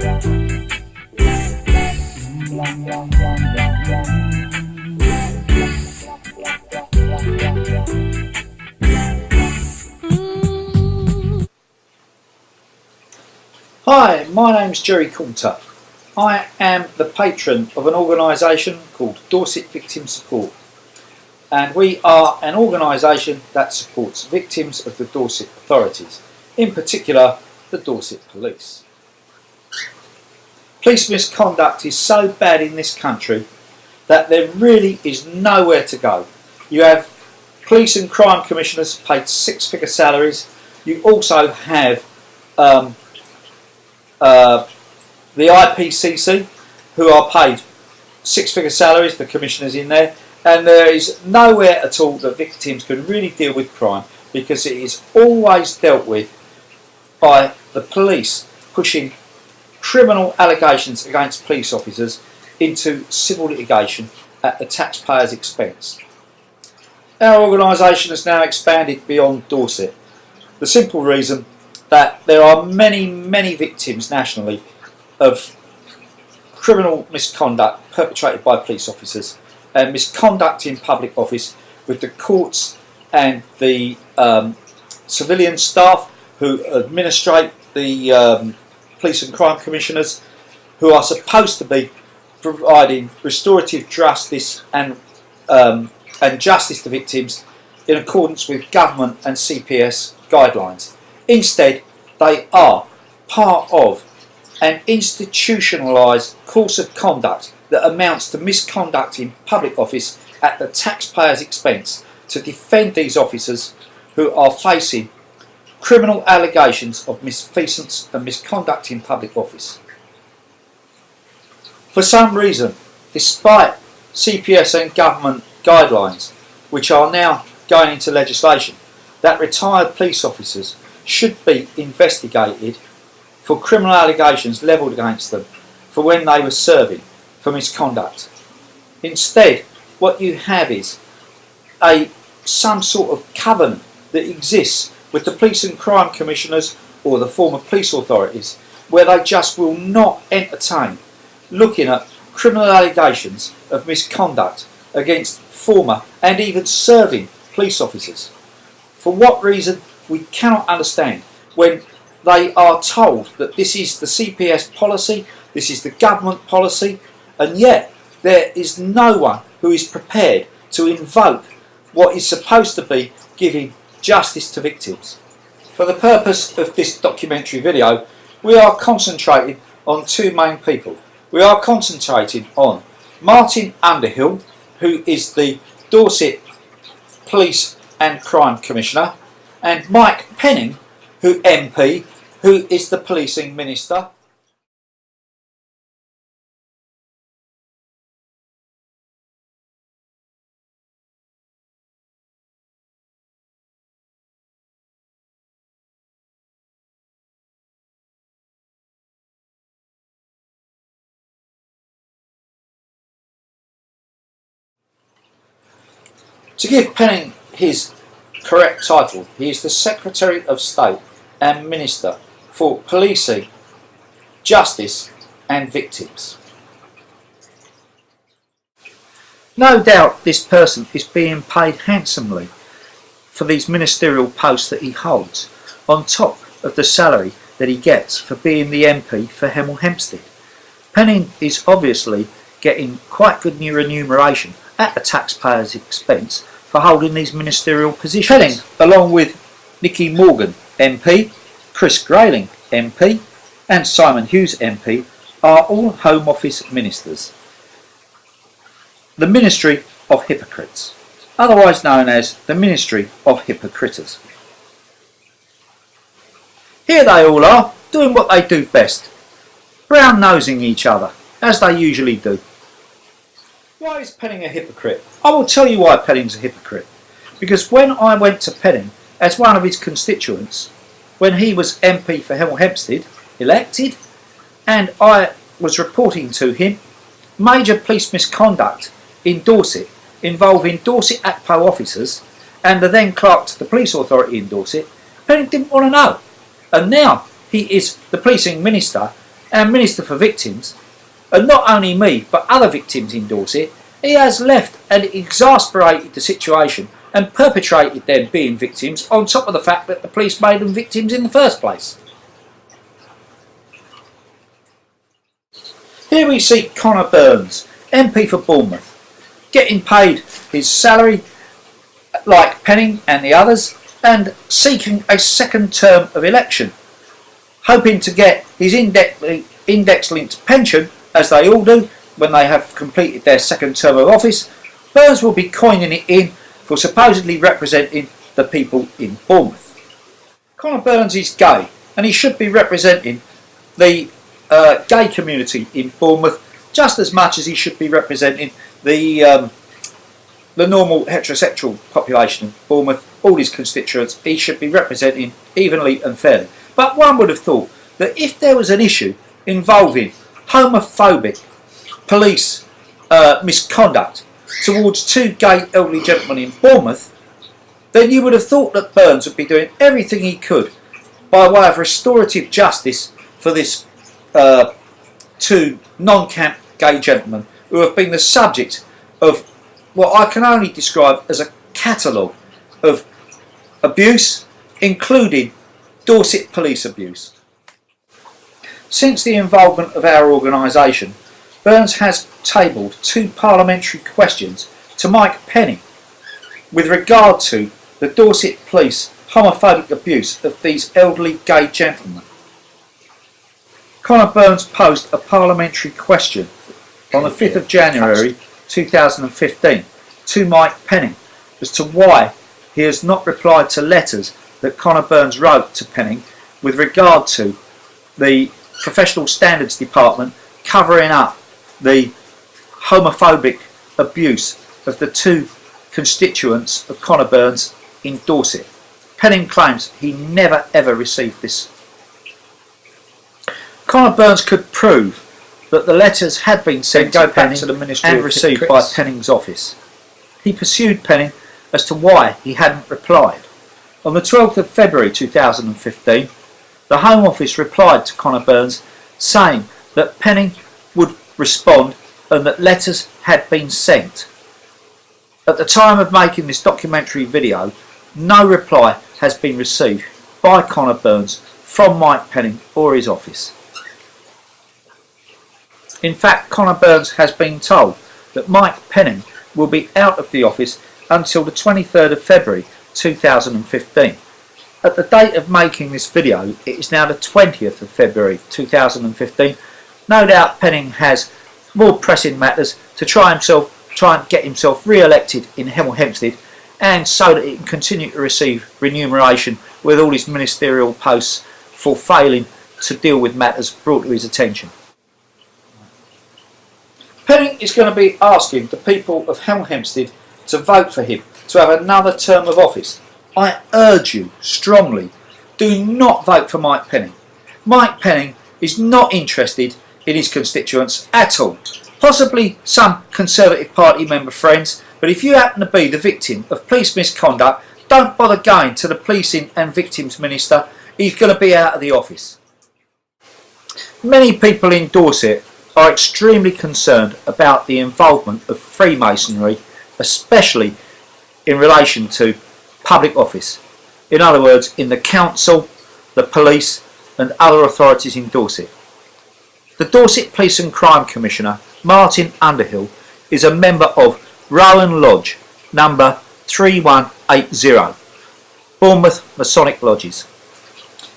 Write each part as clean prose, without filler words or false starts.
Hi, my name's Jerry Coulter. I am the patron of an organisation called Dorset Victim Support, and we are an organisation that supports victims of the Dorset authorities, in particular the Dorset Police. Police misconduct is so bad in this country that there really is nowhere to go. You have police and crime commissioners paid six-figure salaries. You also have the IPCC, who are paid six-figure salaries, the commissioners in there, and there is nowhere at all that victims can really deal with crime, because it is always dealt with by the police pushing criminal allegations against police officers into civil litigation at the taxpayer's expense. Our organisation has now expanded beyond Dorset. The simple reason that there are many victims nationally of criminal misconduct perpetrated by police officers and misconduct in public office with the courts and the civilian staff who administrate the police and crime commissioners, who are supposed to be providing restorative justice and justice to victims in accordance with government and CPS guidelines. Instead, they are part of an institutionalised course of conduct that amounts to misconduct in public office at the taxpayer's expense to defend these officers who are facing criminal allegations of misfeasance and misconduct in public office. For some reason, despite CPS and government guidelines, which are now going into legislation, that retired police officers should be investigated for criminal allegations levelled against them for when they were serving for misconduct. Instead, what you have is some sort of covenant that exists with the police and crime commissioners or the former police authorities, where they just will not entertain looking at criminal allegations of misconduct against former and even serving police officers. For what reason, we cannot understand, when they are told that this is the CPS policy, this is the government policy, and yet there is no one who is prepared to invoke what is supposed to be giving justice to victims. For the purpose of this documentary video, we are concentrating on two main people. We are concentrating on Martin Underhill, who is the Dorset Police and Crime Commissioner, and Mike Penning, who MP, who is the Policing Minister. To give Penning his correct title, he is the Secretary of State and Minister for Policing, Justice and Victims. No doubt this person is being paid handsomely for these ministerial posts that he holds, on top of the salary that he gets for being the MP for Hemel Hempstead. Penning is obviously getting quite good remuneration at the taxpayer's expense for holding these ministerial positions. Penning, along with Nicky Morgan MP, Chris Grayling MP and Simon Hughes MP, are all Home Office ministers. The Ministry of Hypocrites, otherwise known as the Ministry of Hypocrites. Here they all are, doing what they do best, brown-nosing each other, as they usually do. Why is Penning a hypocrite? I will tell you why Penning's a hypocrite. Because when I went to Penning as one of his constituents, when he was MP for Hemel Hempstead, elected, and I was reporting to him major police misconduct in Dorset involving Dorset ACPO officers and the then clerk to the police authority in Dorset, Penning didn't want to know. And now he is the policing minister our Minister for Victims, and not only me but other victims in Dorset, he has left and exasperated the situation and perpetrated them being victims on top of the fact that the police made them victims in the first place. Here we see Connor Burns, MP for Bournemouth, getting paid his salary like Penning and the others and seeking a second term of election, hoping to get his index-linked pension, as they all do when they have completed their second term of office. Burns will be coining it in for supposedly representing the people in Bournemouth. Connor Burns is gay and he should be representing the gay community in Bournemouth just as much as he should be representing the normal heterosexual population in Bournemouth, all his constituents. He should be representing evenly and fairly. But one would have thought that if there was an issue involving homophobic police misconduct towards two gay elderly gentlemen in Bournemouth, then you would have thought that Burns would be doing everything he could by way of restorative justice for this two non-camp gay gentlemen who have been the subject of what I can only describe as a catalogue of abuse, including Dorset police abuse. Since the involvement of our organisation, Burns has tabled 2 parliamentary questions to Mike Penning with regard to the Dorset police homophobic abuse of these elderly gay gentlemen. Connor Burns posed a parliamentary question on the 5th of January 2015 to Mike Penning as to why he has not replied to letters that Connor Burns wrote to Penning with regard to the Professional Standards Department covering up the homophobic abuse of the 2 constituents of Connor Burns in Dorset. Penning claims he never ever received this. Connor Burns could prove that the letters had been sent to Penning to the Ministry and received by Penning's office. He pursued Penning as to why he hadn't replied. On the 12th of February 2015, the Home Office replied to Connor Burns saying that Penning would respond and that letters had been sent. At the time of making this documentary video, no reply has been received by Connor Burns from Mike Penning or his office. In fact, Connor Burns has been told that Mike Penning will be out of the office until the 23rd of February 2015. At the date of making this video, it is now the 20th of February 2015. No doubt Penning has more pressing matters to try and get himself re-elected in Hemel Hempstead, and so that he can continue to receive remuneration with all his ministerial posts for failing to deal with matters brought to his attention. Penning is going to be asking the people of Hemel Hempstead to vote for him to have another term of office. I urge you strongly, do not vote for Mike Penning. Mike Penning is not interested in his constituents at all. Possibly some Conservative Party member friends, but if you happen to be the victim of police misconduct, don't bother going to the Policing and Victims Minister. He's going to be out of the office. Many people in Dorset are extremely concerned about the involvement of Freemasonry, especially in relation to public office. In other words, in the council, the police and other authorities in Dorset. The Dorset Police and Crime Commissioner, Martin Underhill, is a member of Rowan Lodge, number 3180, Bournemouth Masonic Lodges.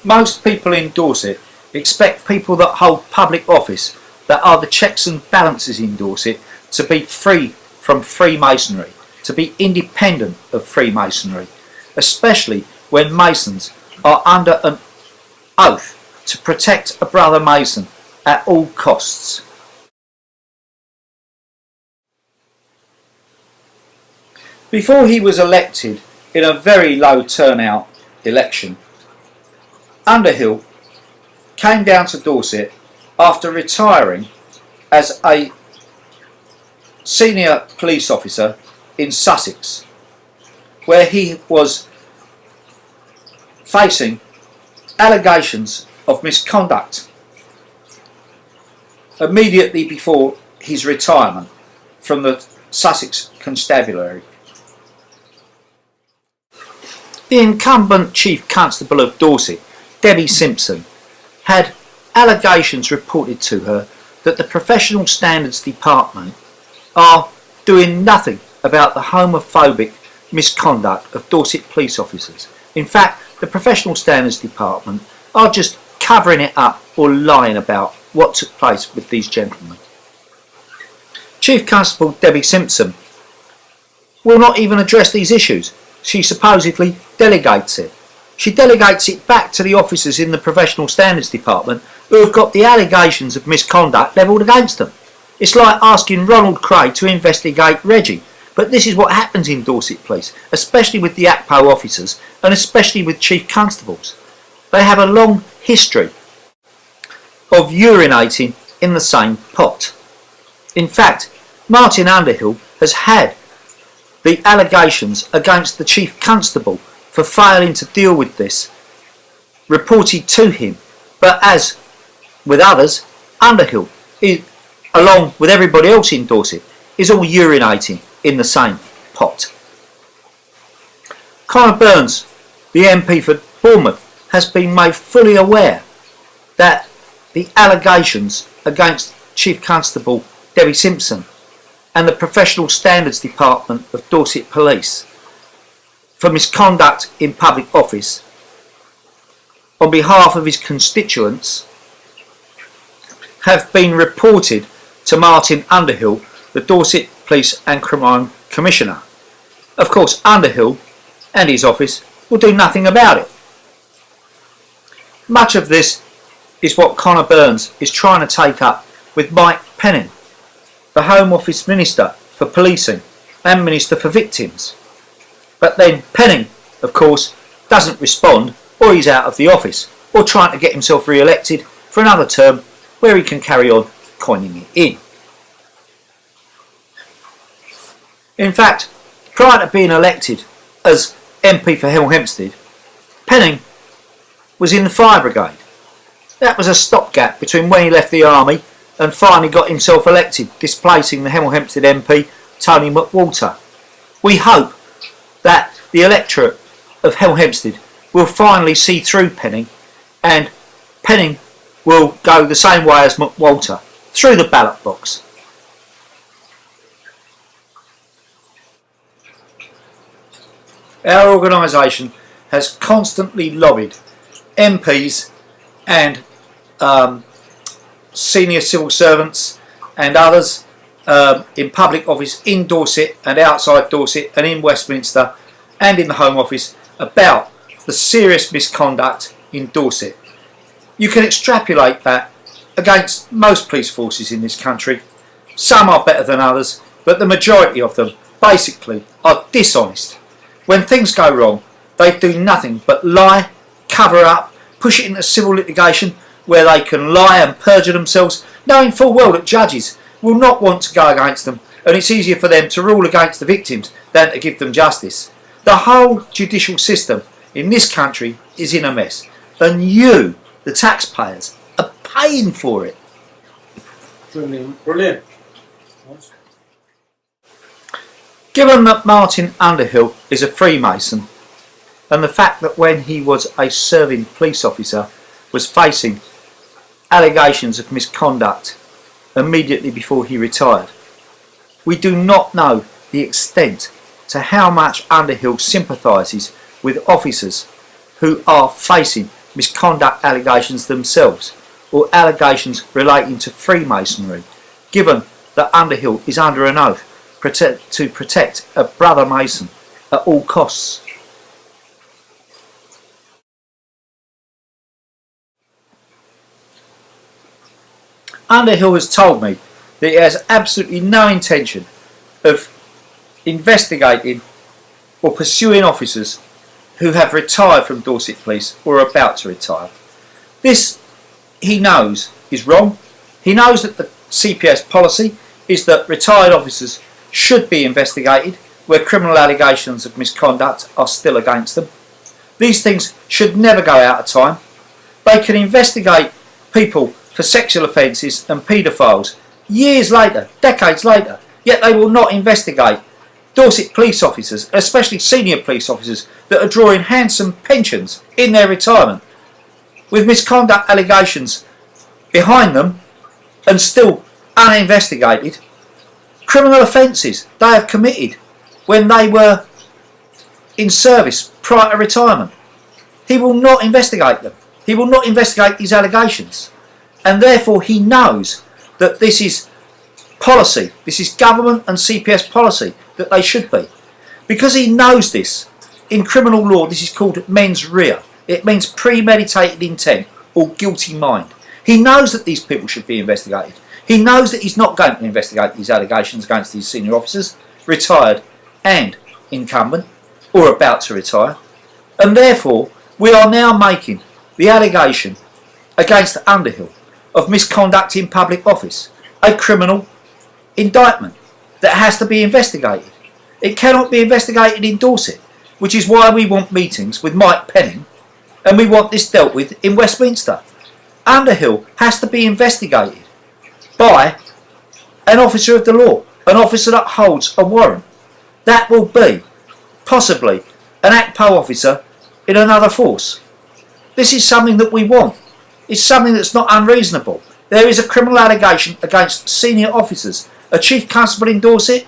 Most people in Dorset expect people that hold public office, that are the checks and balances in Dorset, to be free from Freemasonry, to be independent of Freemasonry, especially when Masons are under an oath to protect a brother Mason at all costs. Before he was elected in a very low turnout election, Underhill came down to Dorset after retiring as a senior police officer in Sussex, where he was facing allegations of misconduct immediately before his retirement from the Sussex Constabulary. The incumbent Chief Constable of Dorset, Debbie Simpson, had allegations reported to her that the Professional Standards Department are doing nothing about the homophobic misconduct of Dorset police officers. In fact, the Professional Standards Department are just covering it up or lying about what took place with these gentlemen. Chief Constable Debbie Simpson will not even address these issues. She supposedly delegates it. She delegates it back to the officers in the Professional Standards Department who have got the allegations of misconduct levelled against them. It's like asking Ronald Craig to investigate Reggie. But this is what happens in Dorset Police, especially with the ACPO officers and especially with Chief Constables. They have a long history of urinating in the same pot. In fact, Martin Underhill has had the allegations against the Chief Constable for failing to deal with this reported to him, but as with others, Underhill, along with everybody else in Dorset, is all urinating in the same pot. Conor Burns, the MP for Bournemouth, has been made fully aware that the allegations against Chief Constable Debbie Simpson and the Professional Standards Department of Dorset Police for misconduct in public office on behalf of his constituents have been reported to Martin Underhill, the Dorset Police and Crime Commissioner. Of course, Underhill and his office will do nothing about it. Much of this is what Conor Burns is trying to take up with Mike Penning, the Home Office Minister for Policing and Minister for Victims. But then Penning, of course, doesn't respond, or he's out of the office, or trying to get himself re-elected for another term where he can carry on coining it in. In fact, prior to being elected as MP for Hemel Hempstead, Penning was in the fire brigade. That was a stopgap between when he left the army and finally got himself elected, displacing the Hemel Hempstead MP Tony McWalter. We hope that the electorate of Hemel Hempstead will finally see through Penning, and Penning will go the same way as McWalter, through the ballot box. Our organisation has constantly lobbied MPs and senior civil servants and others in public office in Dorset and outside Dorset and in Westminster and in the Home Office about the serious misconduct in Dorset. You can extrapolate that against most police forces in this country. Some are better than others, but the majority of them basically are dishonest. When things go wrong, they do nothing but lie, cover up, push it into civil litigation where they can lie and perjure themselves, knowing full well that judges will not want to go against them, and it's easier for them to rule against the victims than to give them justice. The whole judicial system in this country is in a mess, and you, the taxpayers, are paying for it. Brilliant. Given that Martin Underhill is a Freemason, and the fact that when he was a serving police officer was facing allegations of misconduct immediately before he retired, we do not know the extent to how much Underhill sympathises with officers who are facing misconduct allegations themselves, or allegations relating to Freemasonry, given that Underhill is under an oath to protect a brother Mason at all costs. Underhill has told me that he has absolutely no intention of investigating or pursuing officers who have retired from Dorset Police or are about to retire. This, he knows, is wrong. He knows that the CPS policy is that retired officers should be investigated where criminal allegations of misconduct are still against them. These things should never go out of time. They can investigate people for sexual offences and paedophiles years later, decades later, yet they will not investigate Dorset police officers, especially senior police officers, that are drawing handsome pensions in their retirement with misconduct allegations behind them and still uninvestigated. Criminal offences they have committed when they were in service prior to retirement. He will not investigate them. He will not investigate these allegations. And therefore he knows that this is policy, this is government and CPS policy, that they should be. Because he knows this, in criminal law this is called mens rea. It means premeditated intent or guilty mind. He knows that these people should be investigated. He knows that he's not going to investigate these allegations against these senior officers, retired and incumbent, or about to retire. And therefore, we are now making the allegation against Underhill of misconduct in public office a criminal indictment that has to be investigated. It cannot be investigated in Dorset, which is why we want meetings with Mike Penning and we want this dealt with in Westminster. Underhill has to be investigated by an officer of the law, an officer that holds a warrant. That will be possibly an ACPO officer in another force. This is something that we want. It's something that's not unreasonable. There is a criminal allegation against senior officers, a chief constable in Dorset,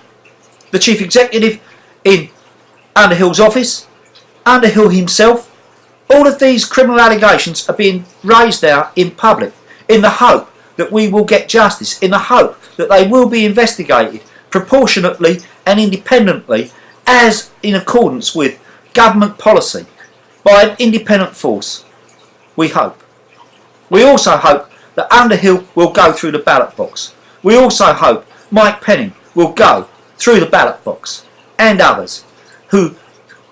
the chief executive in Underhill's office, Underhill himself. All of these criminal allegations are being raised now in public in the hope that we will get justice, in the hope that they will be investigated proportionately and independently as in accordance with government policy by an independent force, we hope. We also hope that Underhill will go through the ballot box. We also hope Mike Penning will go through the ballot box, and others who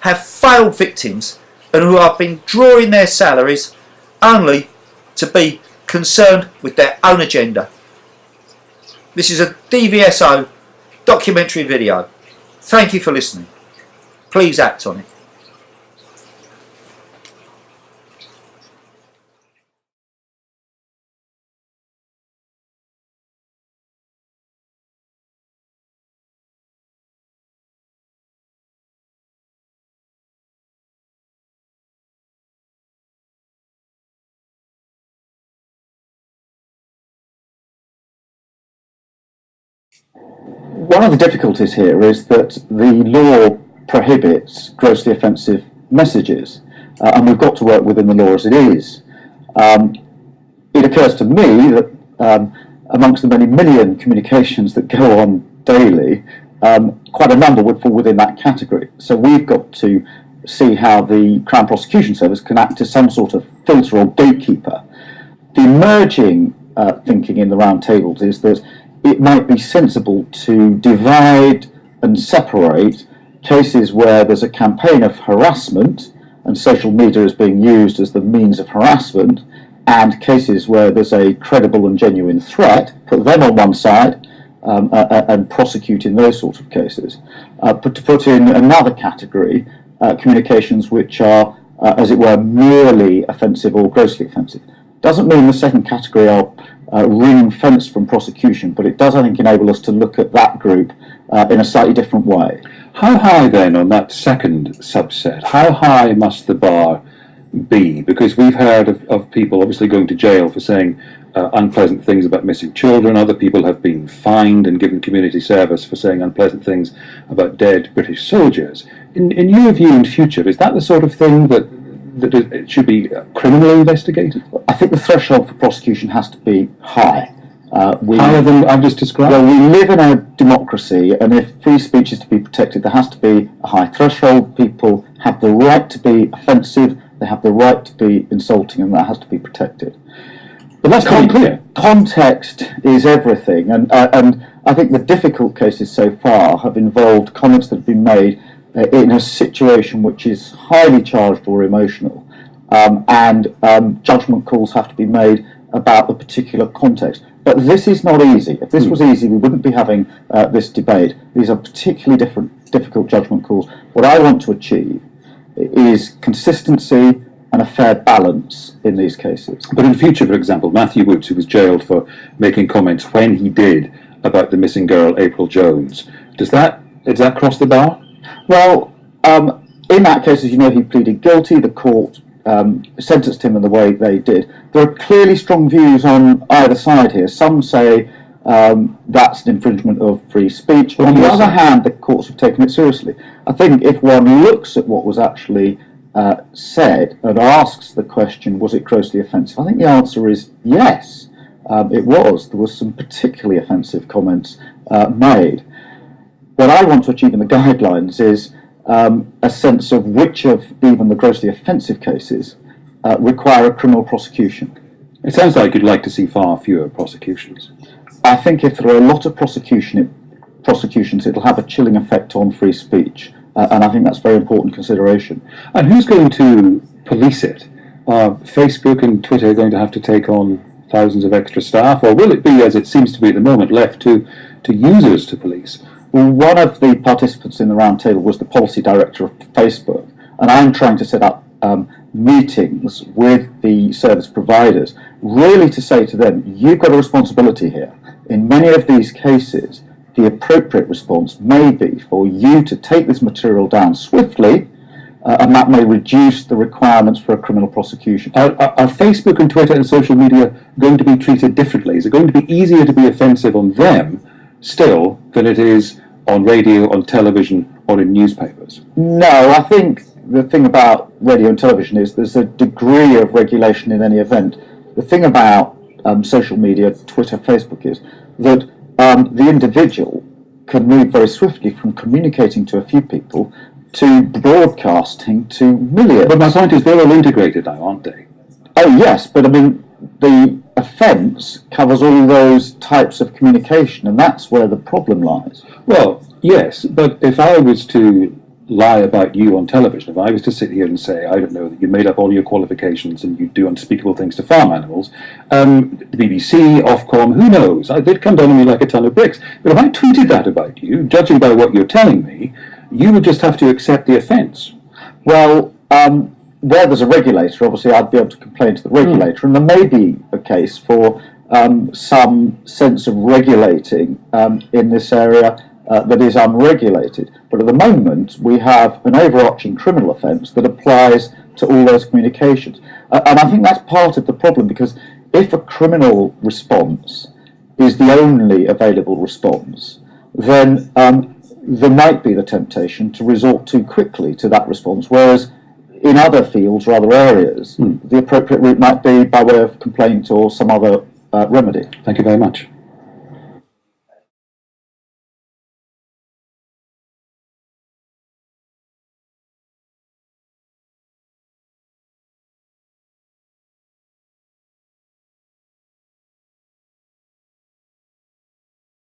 have failed victims and who have been drawing their salaries only to be concerned with their own agenda. This is a DVSO documentary video. Thank you for listening. Please act on it. One of the difficulties here is that the law prohibits grossly offensive messages, and we've got to work within the law as it is. It occurs to me that amongst the many million communications that go on daily, quite a number would fall within that category. So we've got to see how the Crown Prosecution Service can act as some sort of filter or gatekeeper. The emerging thinking in the round tables is that it might be sensible to divide and separate cases where there's a campaign of harassment and social media is being used as the means of harassment, and cases where there's a credible and genuine threat, put them on one side and prosecute in those sorts of cases. But to put in another category, communications which are, as it were, merely offensive or grossly offensive. Doesn't mean the second category are ring-fenced from prosecution, but it does, I think, enable us to look at that group in a slightly different way. How high then on that second subset? How high must the bar be? Because we've heard of people obviously going to jail for saying unpleasant things about missing children. Other people have been fined and given community service for saying unpleasant things about dead British soldiers. In your view in future, is that the sort of thing that it should be criminally investigated? I think the threshold for prosecution has to be high. Higher than I've just described? Well, we live in a democracy, and if free speech is to be protected, there has to be a high threshold. People have the right to be offensive, they have the right to be insulting, and that has to be protected. But that's quite clear. Context is everything, and I think the difficult cases so far have involved comments that have been made in a situation which is highly charged or emotional, and judgment calls have to be made about the particular context. But this is not easy. If this was easy, we wouldn't be having this debate. These are particularly difficult judgment calls. What I want to achieve is consistency and a fair balance in these cases. But in future, for example, Matthew Woods, who was jailed for making comments when he did about the missing girl, April Jones, does that cross the bar? Well, in that case, as you know, he pleaded guilty. The court sentenced him in the way they did. There are clearly strong views on either side here. Some say that's an infringement of free speech. But on the other hand, the courts have taken it seriously. I think if one looks at what was actually said and asks the question, was it grossly offensive? I think the answer is yes, it was. There was some particularly offensive comments made. What I want to achieve in the guidelines is a sense of which of even the grossly offensive cases require a criminal prosecution. It sounds like you'd like to see far fewer prosecutions. I think if there are a lot of prosecutions, it'll have a chilling effect on free speech, and I think that's a very important consideration. And who's going to police it? Are Facebook and Twitter going to have to take on thousands of extra staff, or will it be, as it seems to be at the moment, left to users to police? Well, one of the participants in the round table was the policy director of Facebook, and I'm trying to set up meetings with the service providers, really to say to them, you've got a responsibility here. In many of these cases, the appropriate response may be for you to take this material down swiftly, and that may reduce the requirements for a criminal prosecution. Are Facebook and Twitter and social media going to be treated differently? Is it going to be easier to be offensive on them still than it is on radio, on television, or in newspapers? No, I think the thing about radio and television is there's a degree of regulation in any event. The thing about social media, Twitter, Facebook, is that the individual can move very swiftly from communicating to a few people to broadcasting to millions. But my point is they're all integrated now, aren't they? Oh yes, but I mean the offence covers all those types of communication, and that's where the problem lies. Well, yes, but if I was to lie about you on television, if I was to sit here and say, I don't know, that you made up all your qualifications and you do unspeakable things to farm animals, the BBC, Ofcom, who knows, they'd come down on me like a ton of bricks. But if I tweeted that about you, judging by what you're telling me, you would just have to accept the offence. Well, where there's a regulator, obviously I'd be able to complain to the regulator, and there may be a case for some sense of regulating in this area that is unregulated. But at the moment, we have an overarching criminal offence that applies to all those communications. And I think that's part of the problem, because if a criminal response is the only available response, then there might be the temptation to resort too quickly to that response, whereas in other fields or other areas, the appropriate route might be by way of complaint or some other remedy. Thank you very much.